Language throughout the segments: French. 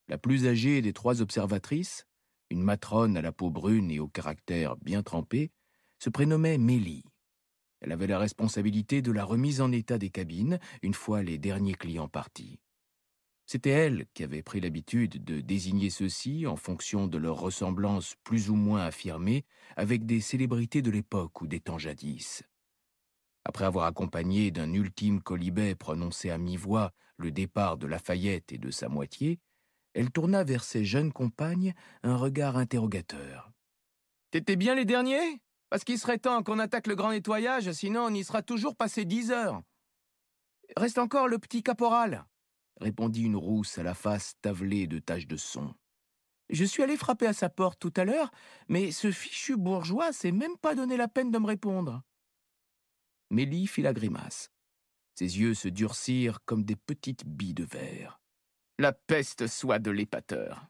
La plus âgée des trois observatrices, une matrone à la peau brune et au caractère bien trempé, se prénommait Mélie. Elle avait la responsabilité de la remise en état des cabines une fois les derniers clients partis. C'était elle qui avait pris l'habitude de désigner ceux-ci en fonction de leur ressemblance plus ou moins affirmée avec des célébrités de l'époque ou des temps jadis. Après avoir accompagné d'un ultime quolibet prononcé à mi-voix le départ de Lafayette et de sa moitié, elle tourna vers ses jeunes compagnes un regard interrogateur. « T'étais bien les derniers ? Parce qu'il serait temps qu'on attaque le grand nettoyage, sinon on y sera toujours passé 10 heures. »« Reste encore le petit caporal, » répondit une rousse à la face tavelée de taches de son. « Je suis allé frapper à sa porte tout à l'heure, mais ce fichu bourgeois s'est même pas donné la peine de me répondre. » Mélie fit la grimace. Ses yeux se durcirent comme des petites billes de verre. « La peste soit de l'épateur !»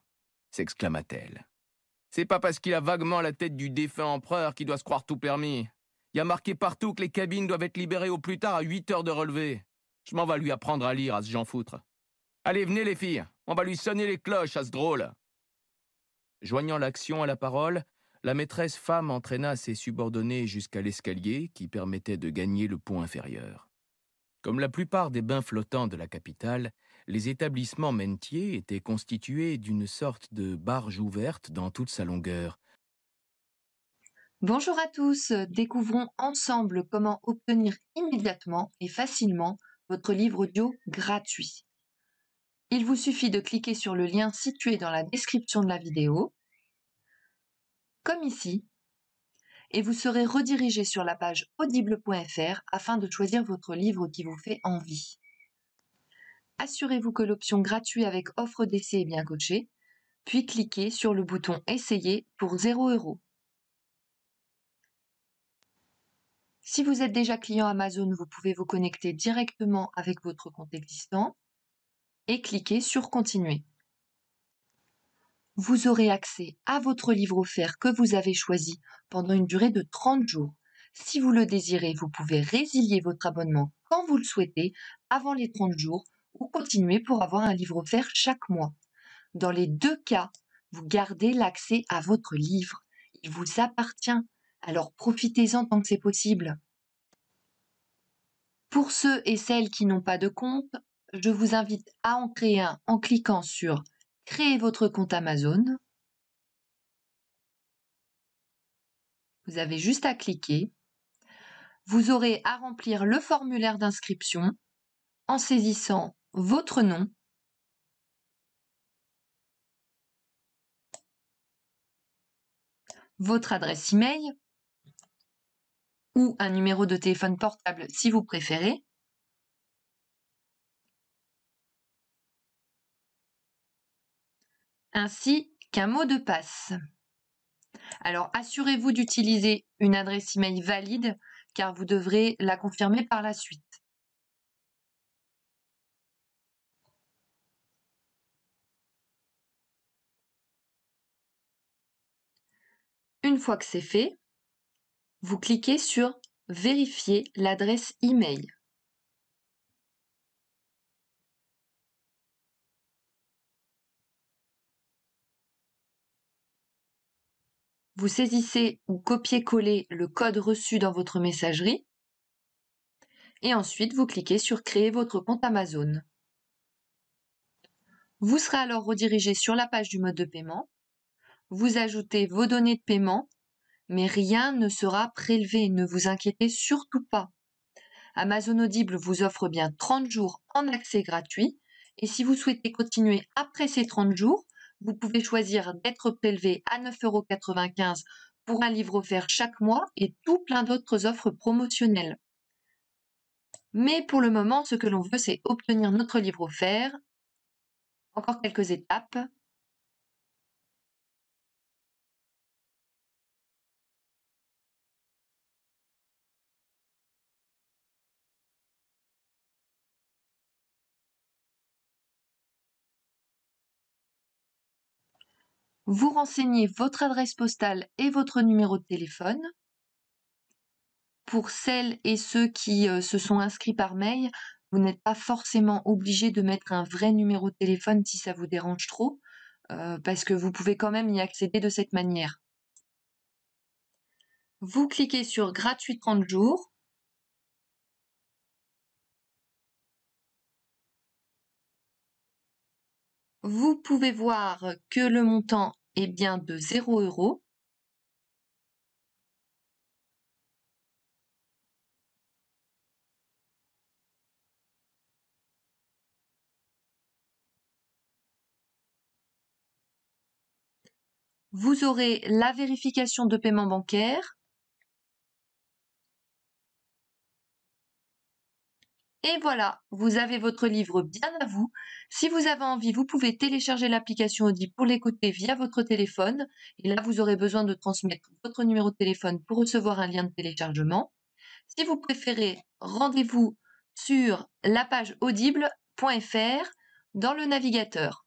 s'exclama-t-elle. « C'est pas parce qu'il a vaguement la tête du défunt empereur qu'il doit se croire tout permis. Il y a marqué partout que les cabines doivent être libérées au plus tard à 8 heures de relevé. Je m'en vais lui apprendre à lire à ce Jean Foutre. Allez, venez les filles, on va lui sonner les cloches à ce drôle. » Joignant l'action à la parole, la maîtresse femme entraîna ses subordonnés jusqu'à l'escalier qui permettait de gagner le pont inférieur. Comme la plupart des bains flottants de la capitale, les établissements mennetiers étaient constitués d'une sorte de barge ouverte dans toute sa longueur. Bonjour à tous, découvrons ensemble comment obtenir immédiatement et facilement votre livre audio gratuit. Il vous suffit de cliquer sur le lien situé dans la description de la vidéo, comme ici, et vous serez redirigé sur la page audible.fr afin de choisir votre livre qui vous fait envie. Assurez-vous que l'option gratuit avec offre d'essai est bien cochée, puis cliquez sur le bouton Essayer pour 0 €. Si vous êtes déjà client Amazon, vous pouvez vous connecter directement avec votre compte existant et cliquer sur Continuer. Vous aurez accès à votre livre offert que vous avez choisi pendant une durée de 30 jours. Si vous le désirez, vous pouvez résilier votre abonnement quand vous le souhaitez avant les 30 jours ou continuer pour avoir un livre offert chaque mois. Dans les deux cas, vous gardez l'accès à votre livre. Il vous appartient, alors profitez-en tant que c'est possible. Pour ceux et celles qui n'ont pas de compte, je vous invite à en créer un en cliquant sur « Créer votre compte Amazon ». Vous avez juste à cliquer. Vous aurez à remplir le formulaire d'inscription en saisissant votre nom, votre adresse email ou un numéro de téléphone portable si vous préférez, ainsi qu'un mot de passe. Alors, assurez-vous d'utiliser une adresse email valide car vous devrez la confirmer par la suite. Une fois que c'est fait, vous cliquez sur « Vérifier l'adresse email ». Vous saisissez ou copiez-collez le code reçu dans votre messagerie et ensuite vous cliquez sur « Créer votre compte Amazon ». Vous serez alors redirigé sur la page du mode de paiement. Vous ajoutez vos données de paiement, mais rien ne sera prélevé, ne vous inquiétez surtout pas. Amazon Audible vous offre bien 30 jours en accès gratuit et si vous souhaitez continuer après ces 30 jours, vous pouvez choisir d'être prélevé à 9,95 € pour un livre offert chaque mois et tout plein d'autres offres promotionnelles. Mais pour le moment, ce que l'on veut, c'est obtenir notre livre offert. Encore quelques étapes. Vous renseignez votre adresse postale et votre numéro de téléphone. Pour celles et ceux qui se sont inscrits par mail, Vous n'êtes pas forcément obligé de mettre un vrai numéro de téléphone si ça vous dérange trop, parce que vous pouvez quand même y accéder de cette manière. Vous cliquez sur gratuit 30 jours. Vous pouvez voir que le montant est bien de 0 €. Vous aurez la vérification de paiement bancaire. Et voilà, vous avez votre livre bien à vous. Si vous avez envie, vous pouvez télécharger l'application Audible pour l'écouter via votre téléphone. Et là, vous aurez besoin de transmettre votre numéro de téléphone pour recevoir un lien de téléchargement. Si vous préférez, rendez-vous sur la page audible.fr dans le navigateur.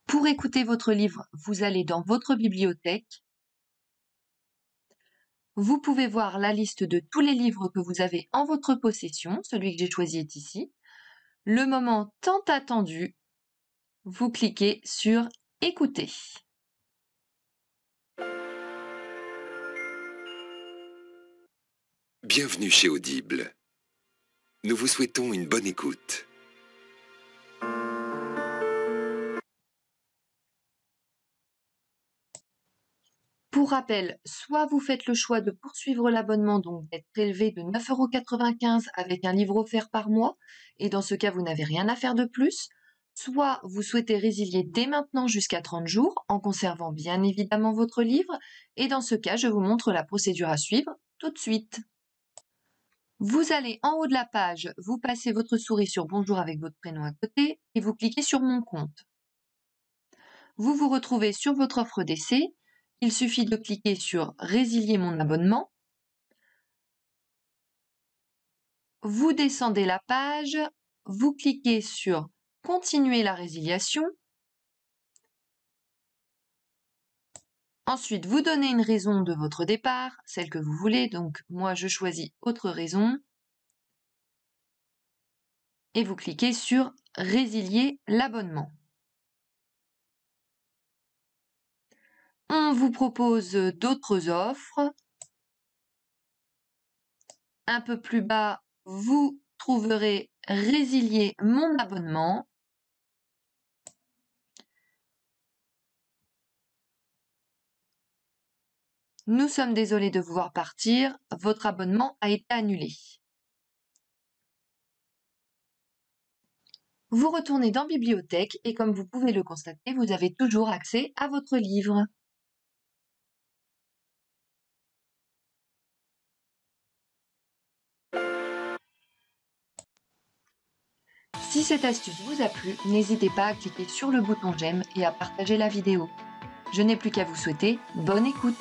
Pour écouter votre livre, vous allez dans votre bibliothèque. Vous pouvez voir la liste de tous les livres que vous avez en votre possession. Celui que j'ai choisi est ici. Le moment tant attendu, vous cliquez sur Écouter. Bienvenue chez Audible. Nous vous souhaitons une bonne écoute. Pour rappel, soit vous faites le choix de poursuivre l'abonnement, donc d'être prélevé de 9,95 € avec un livre offert par mois, et dans ce cas, vous n'avez rien à faire de plus, soit vous souhaitez résilier dès maintenant jusqu'à 30 jours, en conservant bien évidemment votre livre, et dans ce cas, je vous montre la procédure à suivre tout de suite. Vous allez en haut de la page, vous passez votre souris sur Bonjour avec votre prénom à côté, et vous cliquez sur Mon compte. Vous vous retrouvez sur votre offre d'essai. Il suffit de cliquer sur Résilier mon abonnement. Vous descendez la page, vous cliquez sur Continuer la résiliation. Ensuite, vous donnez une raison de votre départ, celle que vous voulez. Donc, moi, je choisis autre raison. Et vous cliquez sur Résilier l'abonnement. On vous propose d'autres offres. Un peu plus bas, vous trouverez Résilier mon abonnement. Nous sommes désolés de vous voir partir, votre abonnement a été annulé. Vous retournez dans Bibliothèque et comme vous pouvez le constater, vous avez toujours accès à votre livre. Si cette astuce vous a plu, n'hésitez pas à cliquer sur le bouton j'aime et à partager la vidéo. Je n'ai plus qu'à vous souhaiter bonne écoute.